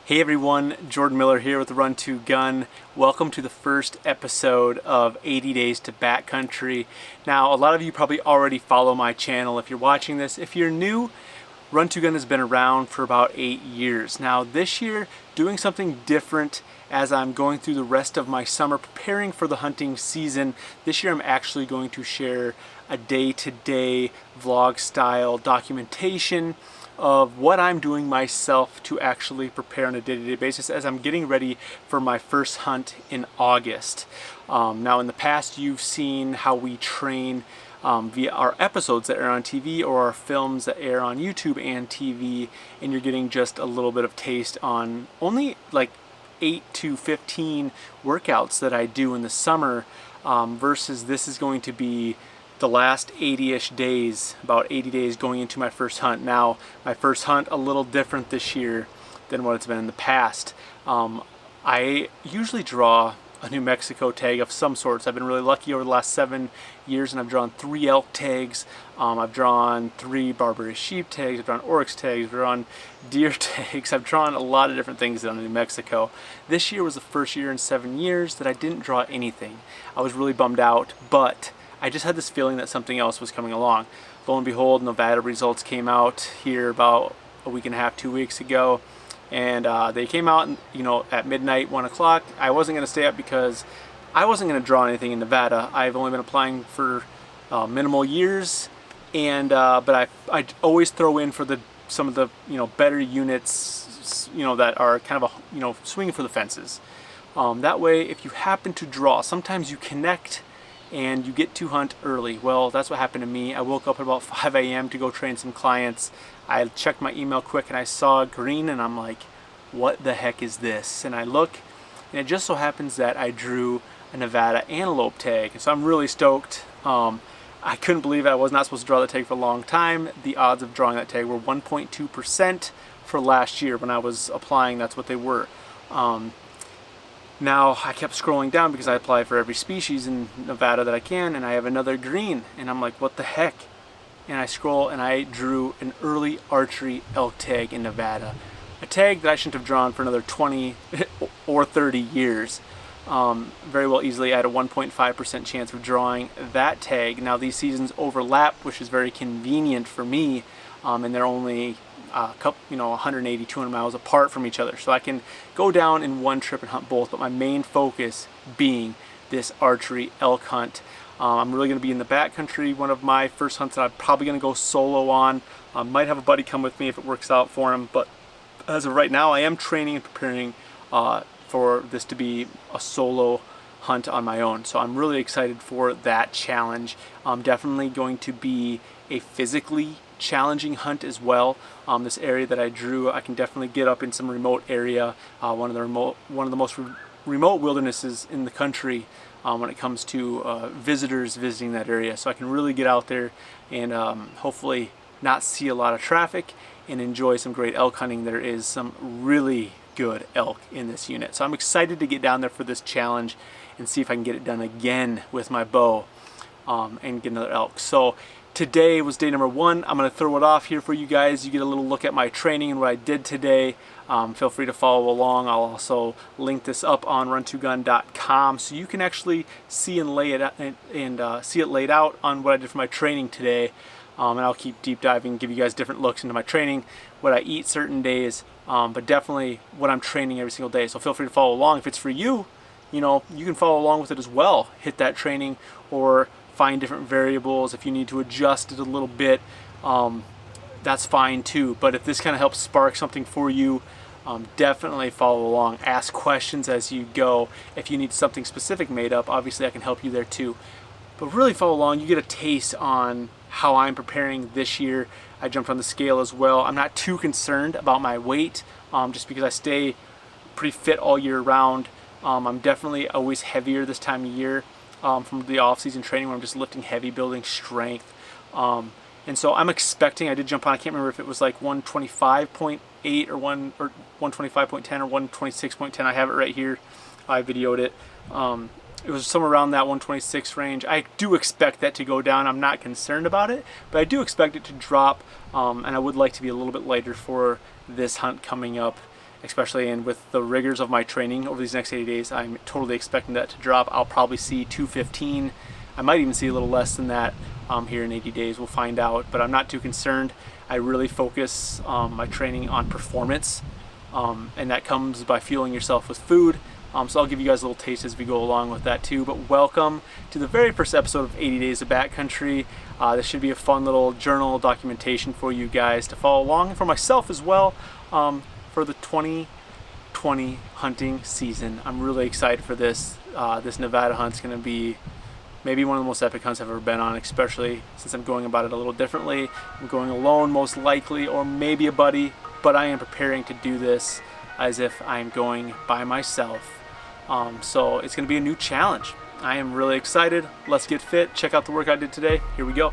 Hey everyone, Jordan Miller here with the Run to Gun. Welcome to the first episode of 80 Days to Backcountry. Now, a lot of you probably already follow my channel if you're watching this. If you're new, Run to Gun has been around for about 8 years. Now, this year, doing something different as I'm going through the rest of my summer, preparing for the hunting season. This year I'm actually going to share a day-to-day vlog style documentation of what I'm doing myself to actually prepare on a day-to-day basis as I'm getting ready for my first hunt in August. Now in the past you've seen how we train via our episodes that air on TV or our films that air on YouTube and TV, and you're getting just a little bit of taste on only like 8 to 15 workouts that I do in the summer versus this is going to be the last 80-ish days, about 80 days going into my first hunt. Now, my first hunt a little different this year than what it's been in the past. I usually draw a New Mexico tag of some sorts. I've been really lucky over the last 7 years and I've drawn 3 elk tags. I've drawn 3 Barbary sheep tags, I've drawn oryx tags, I've drawn deer tags. I've drawn a lot of different things down in New Mexico. This year was the first year in 7 years that I didn't draw anything. I was really bummed out, but I just had this feeling that something else was coming along. Lo and behold, Nevada results came out here about a week and a half, 2 weeks ago. And they came out, at midnight, 1 o'clock. I wasn't going to stay up because I wasn't going to draw anything in Nevada. I've only been applying for minimal years, and but I always throw in for some of the better units, that are kind of swinging for the fences. That way, if you happen to draw, sometimes you connect and you get to hunt early. Well, that's what happened to me. I woke up at about 5 a.m. to go train some clients. I checked my email quick and I saw green and I'm like, what the heck is this? And I look and it just so happens that I drew a Nevada antelope tag. So I'm really stoked. I couldn't believe it. I was not supposed to draw that tag for a long time. The odds of drawing that tag were 1.2% for last year when I was applying. That's what they were. Now I kept scrolling down because I apply for every species in Nevada that I can, and I have another green, and I'm like, what the heck? And I scroll and I drew an early archery elk tag in Nevada. A tag that I shouldn't have drawn for another 20 or 30 years. Very well easily I had a 1.5% chance of drawing that tag. Now these seasons overlap, which is very convenient for me, and they're only a couple, 180, 200 miles apart from each other. So I can go down in one trip and hunt both, but my main focus being this archery elk hunt. I'm really going to be in the backcountry, one of my first hunts that I'm probably going to go solo on. Might have a buddy come with me if it works out for him, but as of right now I am training and preparing for this to be a solo hunt on my own. So I'm really excited for that challenge. Definitely going to be a physically challenging hunt as well. This area that I drew, I can definitely get up in some remote area, one of the most remote wildernesses in the country when it comes to visitors visiting that area. So I can really get out there and hopefully not see a lot of traffic and enjoy some great elk hunting. There is some really good elk in this unit. So I'm excited to get down there for this challenge and see if I can get it done again with my bow and get another elk. So today was day number 1. I'm going to throw it off here for you guys. You get a little look at my training and what I did today. Feel free to follow along. I'll also link this up on run2gun.com so you can actually see and lay it out and see it laid out on what I did for my training today. And I'll keep deep diving, give you guys different looks into my training, what I eat certain days, but definitely what I'm training every single day. So feel free to follow along. If it's for you, you can follow along with it as well. Hit that training or find different variables. If you need to adjust it a little bit, that's fine too. But if this kind of helps spark something for you, definitely follow along. Ask questions as you go. If you need something specific made up, obviously I can help you there too. But really follow along. You get a taste on how I'm preparing this year. I jumped on the scale as well. I'm not too concerned about my weight just because I stay pretty fit all year round. I'm definitely always heavier this time of year from the off-season training where I'm just lifting heavy, building strength. And so I'm expecting, I did jump on, I can't remember if it was like 125.8 or 125.10 or 126.10. I have it right here. I videoed it. it was somewhere around that 126 range. I do expect that to go down. I'm not concerned about it, but I do expect it to drop, and I would like to be a little bit lighter for this hunt coming up, especially in with the rigors of my training over these next 80 days. I'm totally expecting that to drop. I'll probably see 215. I might even see a little less than that here in 80 days. We'll find out, but I'm not too concerned. I really focus my training on performance, and that comes by fueling yourself with food. So I'll give you guys a little taste as we go along with that too. But welcome to the very first episode of 80 Days of Backcountry. This should be a fun little journal documentation for you guys to follow along, and for myself as well, for the 2020 hunting season. I'm really excited for this. This Nevada hunt's going to be maybe one of the most epic hunts I've ever been on, especially since I'm going about it a little differently. I'm going alone most likely, or maybe a buddy, but I am preparing to do this as if I'm going by myself. So it's going to be a new challenge. I am really excited. Let's get fit. Check out the work I did today. Here we go.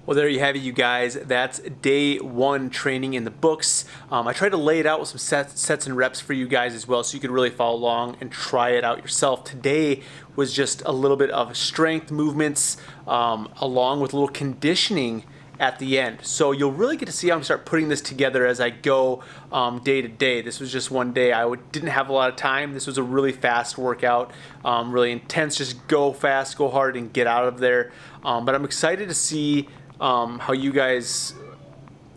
Well, there you have it, you guys. That's day 1 training in the books. I tried to lay it out with some sets and reps for you guys as well, so you could really follow along and try it out yourself. Today was just a little bit of strength movements along with a little conditioning at the end. So you'll really get to see how I'm start putting this together as I go day to day. This was just one day. Didn't have a lot of time. This was a really fast workout, really intense. Just go fast, go hard, and get out of there. But I'm excited to see how you guys,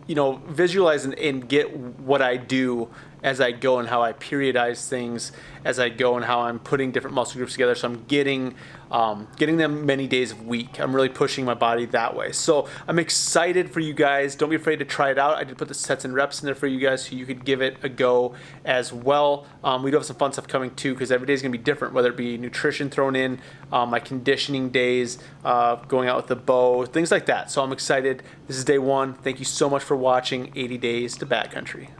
visualize and get what I do as I go and how I periodize things as I go and how I'm putting different muscle groups together. So I'm getting them many days a week. I'm really pushing my body that way. So I'm excited for you guys. Don't be afraid to try it out. I did put the sets and reps in there for you guys so you could give it a go as well. We do have some fun stuff coming too, because every day is going to be different, whether it be nutrition thrown in, my conditioning days, going out with the bow, things like that. So I'm excited. This is day 1. Thank you so much for watching 80 Days to Backcountry.